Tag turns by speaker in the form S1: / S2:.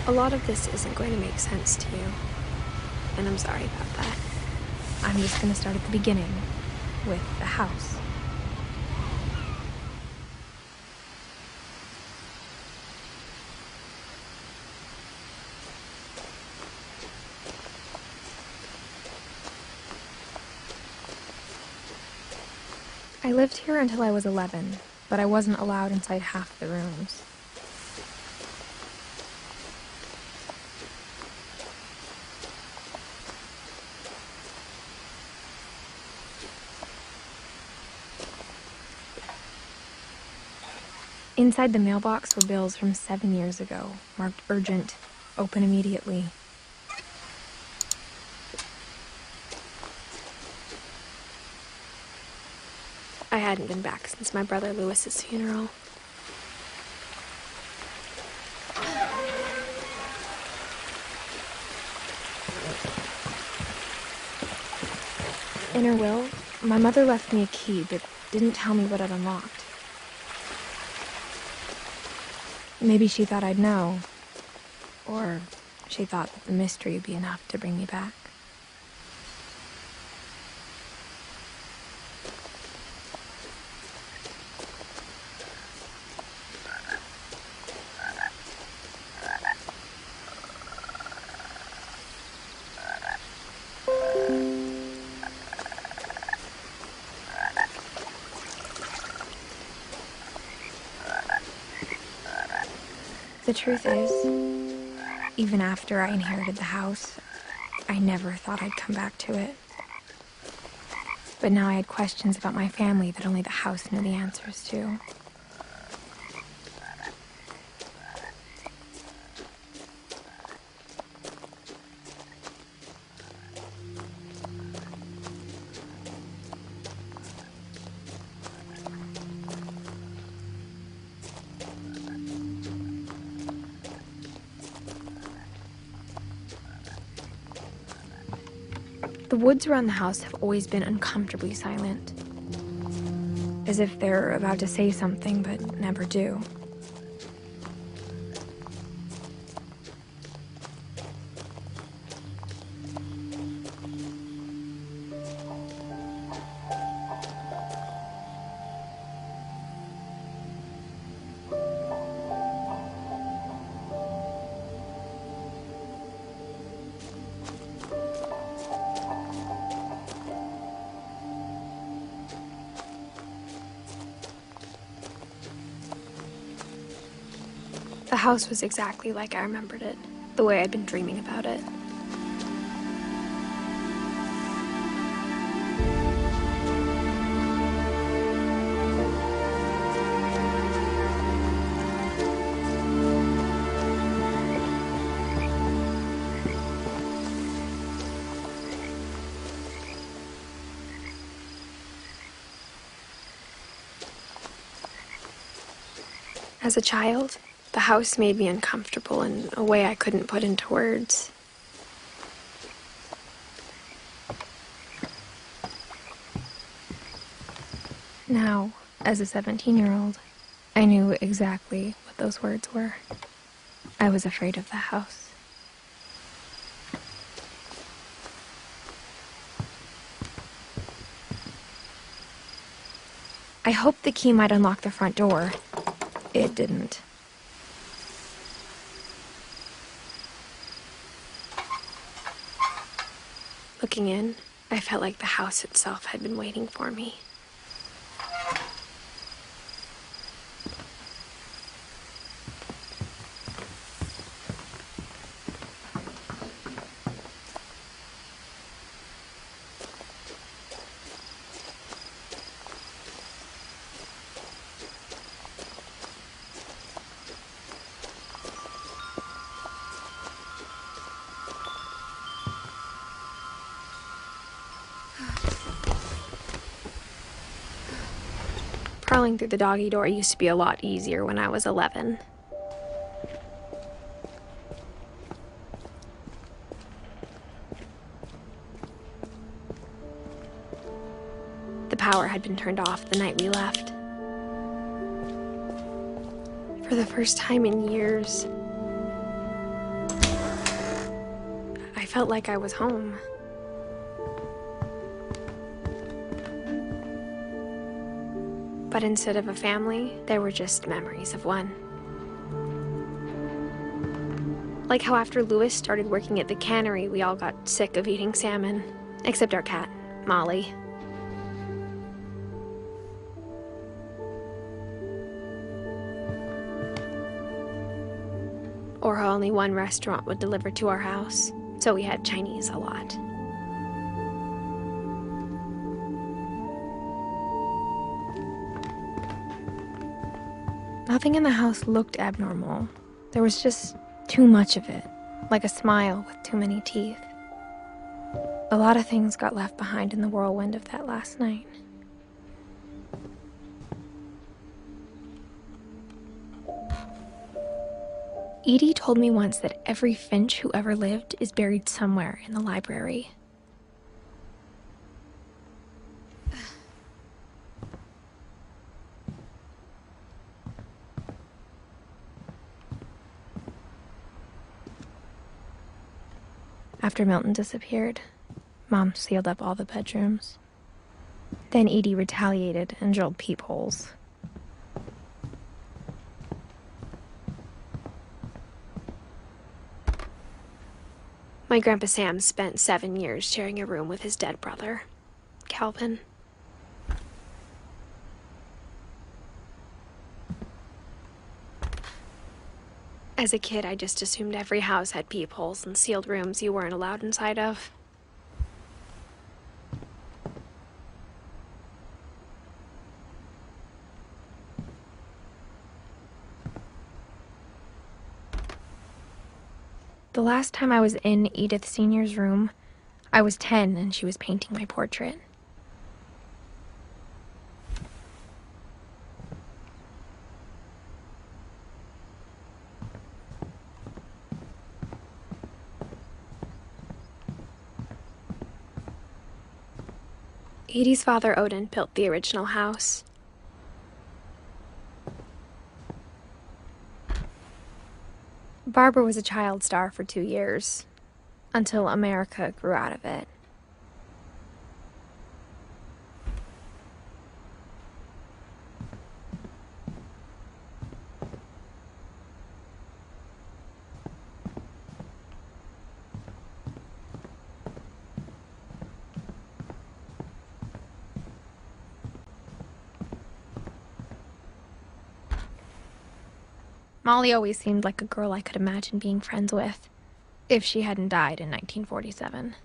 S1: A lot of this isn't going to make sense to you, and I'm sorry about that.
S2: I'm just gonna start at the beginning, with the house. I lived here until I was 11, but I wasn't allowed inside half the rooms. Inside the mailbox were bills from 7 years ago, marked urgent, open immediately.
S1: I hadn't been back since my brother Lewis's funeral.
S2: In her will, my mother left me a key, but didn't tell me what it unlocked. Maybe she thought I'd know. Or she thought that the mystery would be enough to bring me back. The truth is, even after I inherited the house, I never thought I'd come back to it. But now I had questions about my family that only the house knew the answers to. The woods around the house have always been uncomfortably silent, as if they're about to say something but never do.
S1: The house was exactly like I remembered it, the way I'd been dreaming about it. As a child, the house made me uncomfortable in a way I couldn't put into words.
S2: Now, as a 17-year-old, I knew exactly what those words were. I was afraid of the house. I hoped the key might unlock the front door. It didn't.
S1: Looking in, I felt like the house itself had been waiting for me. Crawling through the doggy door used to be a lot easier when I was 11. The power had been turned off the night we left. For the first time in years, felt like I was home. But instead of a family, there were just memories of one. Like how after Louis started working at the cannery, we all got sick of eating salmon. Except our cat, Molly. Or how only one restaurant would deliver to our house, so we had Chinese a lot. Nothing in the house looked abnormal. There was just too much of it, like a smile with too many teeth. A lot of things got left behind in the whirlwind of that last night. Edie told me once that every Finch who ever lived is buried somewhere in the library. After Milton disappeared, Mom sealed up all the bedrooms. Then Edie retaliated and drilled peepholes. My Grandpa Sam spent 7 years sharing a room with his dead brother, Calvin. As a kid, I just assumed every house had peepholes and sealed rooms you weren't allowed inside of. The last time I was in Edith Sr.'s room, I was 10 and she was painting my portrait. Edie's father, Odin, built the original house. Barbara was a child star for 2 years, until America grew out of it. Molly always seemed like a girl I could imagine being friends with, if she hadn't died in 1947.